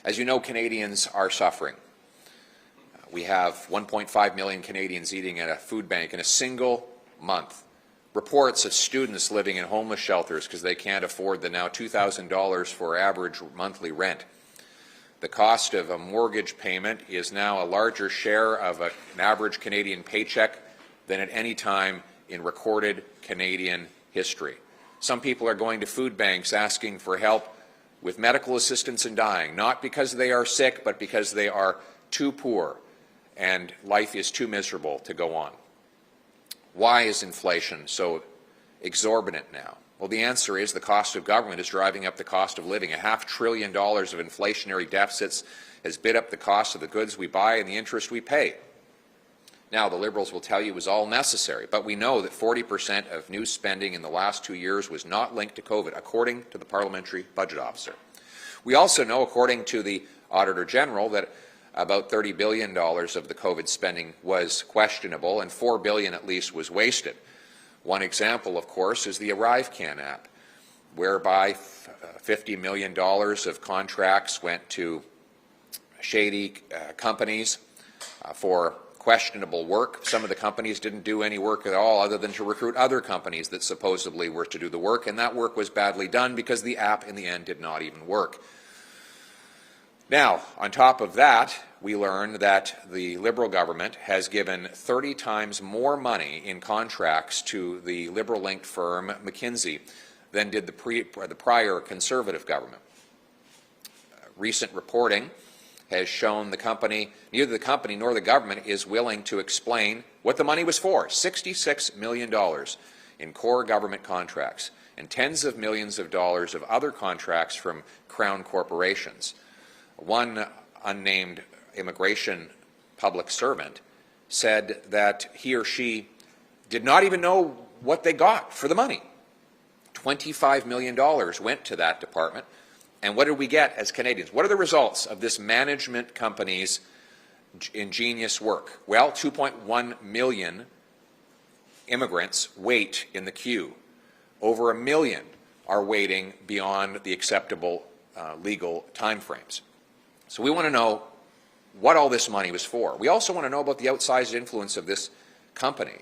As you know, Canadians are suffering. We have 1.5 million Canadians eating at a food bank in a single month. Reports of students living in homeless shelters because they can't afford the now $2,000 for average monthly rent. The cost of a mortgage payment is now a larger share of an average Canadian paycheck than at any time in recorded Canadian history. Some people are going to food banks asking for help with medical assistance in dying, not because they are sick, but because they are too poor and life is too miserable to go on. Why is inflation so exorbitant now? Well, the answer is the cost of government is driving up the cost of living. $500 billion of inflationary deficits has bid up the cost of the goods we buy and the interest we pay. Now, the Liberals will tell you it was all necessary, but we know that 40% of new spending in the last 2 years was not linked to COVID, according to the Parliamentary Budget Officer. We also know, according to the Auditor General, that about $30 billion of the COVID spending was questionable and $4 billion at least was wasted. One example, of course, is the ArriveCan app, whereby $50 million of contracts went to shady companies for questionable work. Some of the companies didn't do any work at all other than to recruit other companies that supposedly were to do the work, and that work was badly done because the app in the end did not even work. Now, on top of that, we learned that the Liberal government has given 30 times more money in contracts to the Liberal-linked firm McKinsey than did the prior Conservative government. Recent reporting has shown neither the company nor the government is willing to explain what the money was for. $66 million in core government contracts and tens of millions of dollars of other contracts from Crown corporations. One unnamed immigration public servant said that he or she did not even know what they got for the money. $25 million went to that department. And what did we get as Canadians? What are the results of this management company's ingenious work? Well, 2.1 million immigrants wait in the queue. Over 1 million are waiting beyond the acceptable legal timeframes. So we want to know what all this money was for. We also want to know about the outsized influence of this company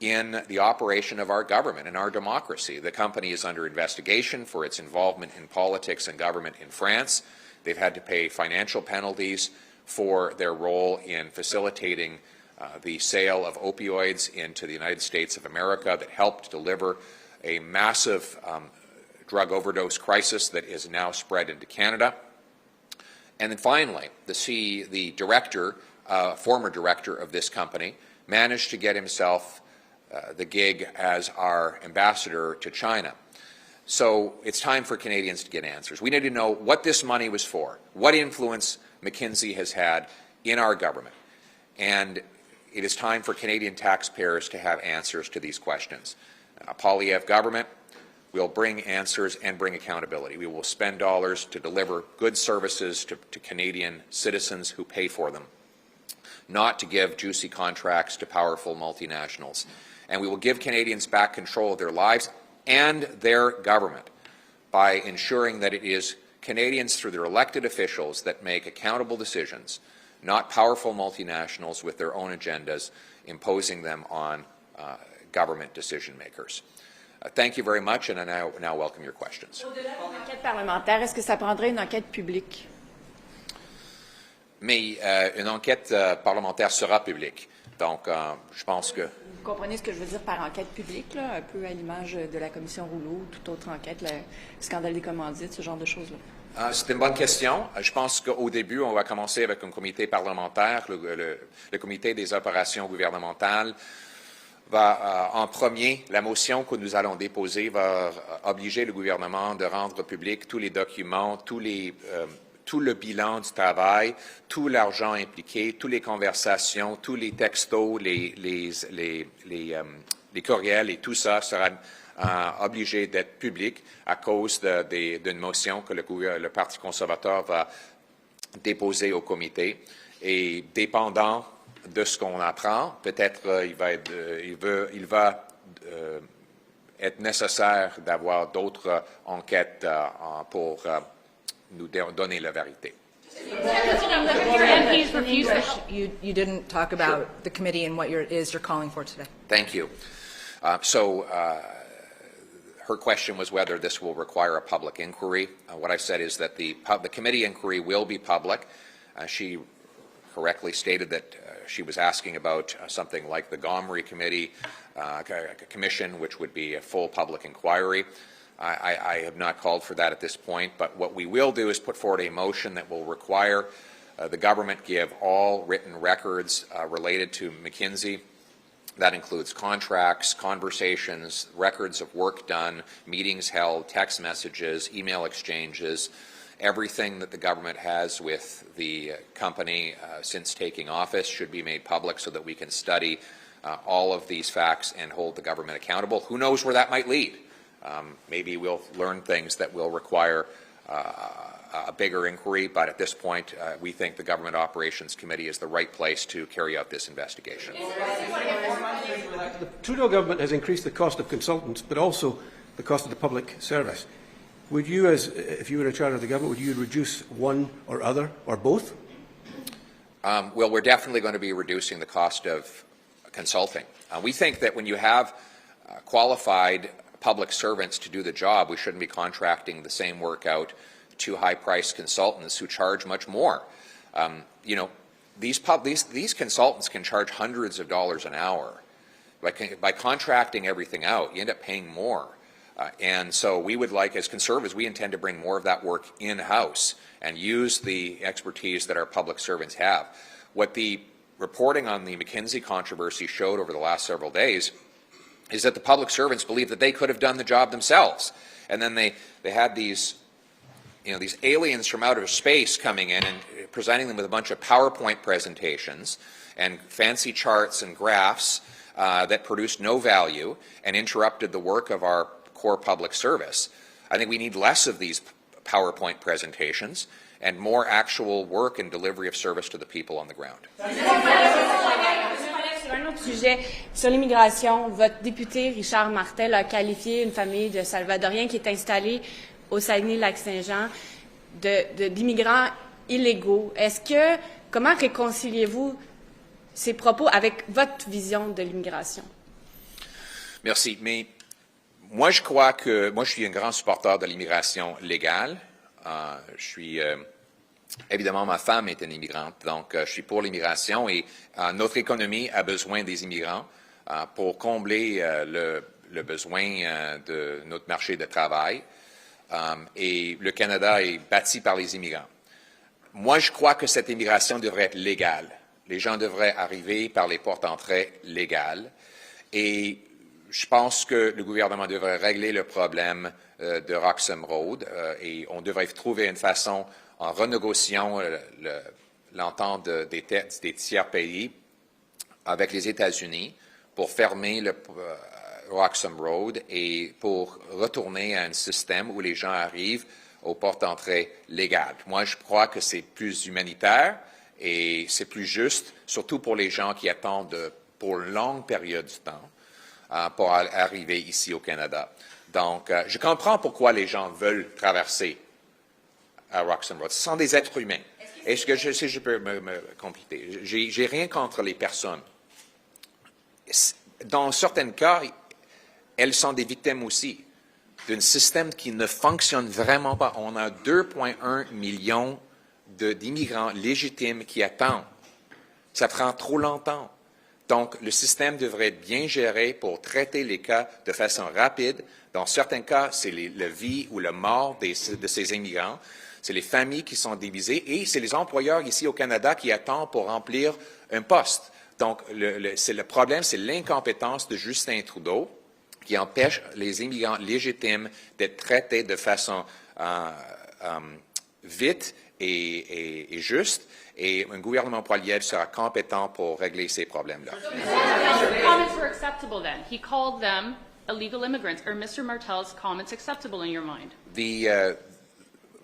in the operation of our government and our democracy. The company is under investigation for its involvement in politics and government in France. They've had to pay financial penalties for their role in facilitating the sale of opioids into the United States of America that helped deliver a massive drug overdose crisis that is now spread into Canada. And then finally, the director, former director of this company, managed to get himself the gig as our ambassador to China. So it's time for Canadians to get answers. We need to know what this money was for, what influence McKinsey has had in our government. And it is time for Canadian taxpayers to have answers to these questions. A Poilievre government will bring answers and bring accountability. We will spend dollars to deliver good services to Canadian citizens who pay for them, not to give juicy contracts to powerful multinationals. And we will give Canadians back control of their lives and their government by ensuring that it is Canadians through their elected officials that make accountable decisions, not powerful multinationals with their own agendas imposing them on government decision makers. Thank you very much, and I now welcome your questions. Au-delà d'une enquête parlementaire, est-ce que ça prendrait une enquête publique? Mais une enquête parlementaire sera publique. Donc, je pense que... Vous comprenez ce que je veux dire par enquête publique, là, un peu à l'image de la commission Rouleau ou toute autre enquête, le scandale des commandites, ce genre de choses-là? C'est une bonne question. Je pense qu'au début, on va commencer avec un comité parlementaire, le comité des opérations gouvernementales. En premier, la motion que nous allons déposer va obliger le gouvernement de rendre public tous les documents, tout le bilan du travail, tout l'argent impliqué, toutes les conversations, tous les textos, les courriels et tout ça sera obligé d'être public à cause d'une motion que le Parti conservateur va déposer au comité. Et dépendant de ce qu'on apprend, peut-être il va être nécessaire d'avoir d'autres enquêtes pour nous donner la vérité. MPs refuse You didn't talk about the committee and what you're calling for today. Thank you. Her question was whether this will require a public inquiry. What I've said is that the committee inquiry will be public. She correctly stated that she was asking about something like the Gomery Committee Commission, which would be a full public inquiry. I have not called for that at this point, but what we will do is put forward a motion that will require the government give all written records related to McKinsey. That includes contracts, conversations, records of work done, meetings held, text messages, email exchanges, everything that the government has with the company since taking office should be made public so that we can study all of these facts and hold the government accountable. Who knows where that might lead? Maybe we'll learn things that will require a bigger inquiry, but at this point, we think the Government Operations Committee is the right place to carry out this investigation. The Trudeau government has increased the cost of consultants, but also the cost of the public service. Would you, if you were in charge of the government, would you reduce one or other, or both? Well, we're definitely going to be reducing the cost of consulting. We think that when you have qualified public servants to do the job, we shouldn't be contracting the same work out to high-priced consultants who charge much more. You know, these consultants can charge hundreds of dollars an hour. By contracting everything out, you end up paying more. And so we would like, as Conservatives, we intend to bring more of that work in-house and use the expertise that our public servants have. What the reporting on the McKinsey controversy showed over the last several days is that the public servants believe that they could have done the job themselves. And then they had these aliens from outer space coming in and presenting them with a bunch of PowerPoint presentations and fancy charts and graphs that produced no value and interrupted the work of our core public service. I think we need less of these PowerPoint presentations and more actual work and delivery of service to the people on the ground. Sur un autre sujet, sur l'immigration, votre député Richard Martel a qualifié une famille de Salvadoriens qui est installée au Saguenay-Lac-Saint-Jean d'immigrants illégaux. Comment réconciliez-vous ces propos avec votre vision de l'immigration? Merci. Mais moi, je crois que je suis un grand supporter de l'immigration légale. Évidemment, ma femme est une immigrante, donc je suis pour l'immigration et notre économie a besoin des immigrants pour combler le besoin de notre marché de travail. Et le Canada est bâti par les immigrants. Moi, je crois que cette immigration devrait être légale. Les gens devraient arriver par les portes d'entrée légales. Et je pense que le gouvernement devrait régler le problème de Roxham Road et on devrait trouver une façon, en renégociant l'entente des tiers pays avec les États-Unis pour fermer le Roxham Road et pour retourner à un système où les gens arrivent aux portes d'entrée légales. Moi, je crois que c'est plus humanitaire et c'est plus juste, surtout pour les gens qui attendent pour une longue période de temps pour arriver ici au Canada. Donc, je comprends pourquoi les gens veulent traverser à Roxham Road. Ce sont des êtres humains. Est-ce que je peux me compléter? J'ai rien contre les personnes. Dans certains cas, elles sont des victimes aussi d'un système qui ne fonctionne vraiment pas. On a 2,1 millions d'immigrants légitimes qui attendent. Ça prend trop longtemps. Donc, le système devrait être bien géré pour traiter les cas de façon rapide. Dans certains cas, c'est la vie ou la mort de ces immigrants. C'est les familles qui sont divisées et c'est les employeurs ici au Canada qui attendent pour remplir un poste. Donc, le problème, c'est l'incompétence de Justin Trudeau qui empêche les immigrants légitimes d'être traités de façon vite et juste. Et un gouvernement Poilievre sera compétent pour régler ces problèmes-là. His comments were acceptable then. He called them illegal immigrants. Are Mr. Martel's comments acceptable in your mind?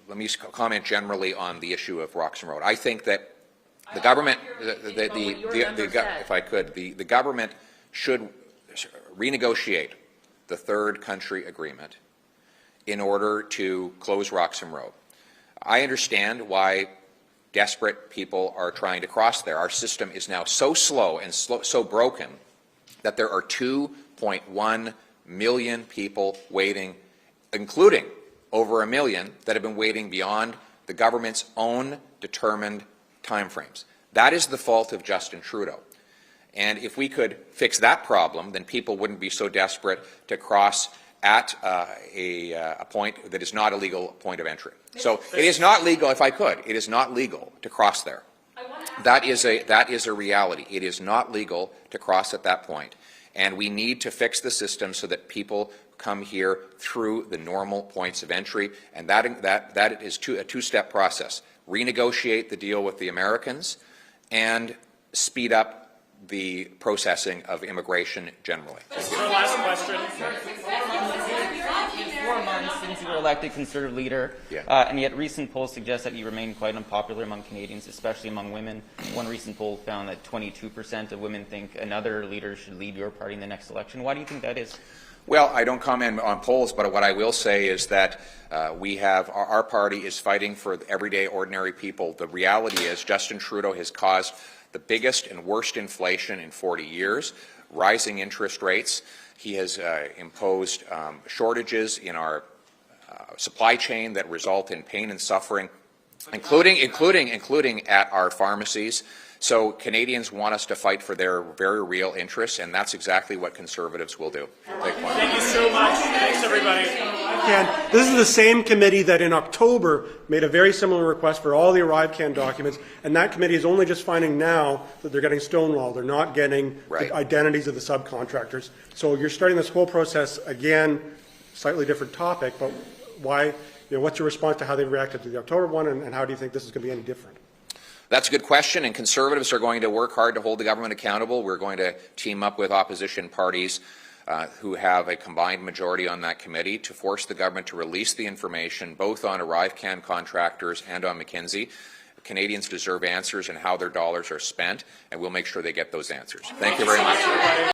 Let me comment generally on the issue of Roxham Road. I think that the government, if I could, the government should renegotiate the third country agreement in order to close Roxham Road. I understand why desperate people are trying to cross there. Our system is now so slow and so broken that there are 2.1 million people waiting, including over 1 million that have been waiting beyond the government's own determined timeframes. That is the fault of Justin Trudeau. And if we could fix that problem, then people wouldn't be so desperate to cross at a point that is not a legal point of entry. So it is not legal, if I could, it is not legal to cross there. That is a reality. It is not legal to cross at that point. And we need to fix the system so that people come here through the normal points of entry, and that is a two-step process. Renegotiate the deal with the Americans and speed up the processing of immigration generally. Last question. 4 months since you were elected Conservative leader, and yet recent polls suggest that you remain quite unpopular among Canadians, especially among women. One recent poll found that 22% of women think another leader should lead your party in the next election. Why do you think that is? Well, I don't comment on polls, but what I will say is that our party is fighting for everyday ordinary people. The reality is Justin Trudeau has caused the biggest and worst inflation in 40 years, rising interest rates. He has imposed shortages in our supply chain that result in pain and suffering, including at our pharmacies. So Canadians want us to fight for their very real interests, and that's exactly what Conservatives will do. Thank you so much. Thanks, everybody. This is the same committee that in October made a very similar request for all the ArriveCan documents, and that committee is only just finding now that they're getting stonewalled. They're not getting the identities of the subcontractors. So you're starting this whole process again, slightly different topic, but why? What's your response to how they reacted to the October one, and how do you think this is going to be any different? That's a good question, and Conservatives are going to work hard to hold the government accountable. We're going to team up with opposition parties who have a combined majority on that committee to force the government to release the information both on ArriveCan contractors and on McKinsey. Canadians deserve answers on how their dollars are spent, and we'll make sure they get those answers. Thank you very much.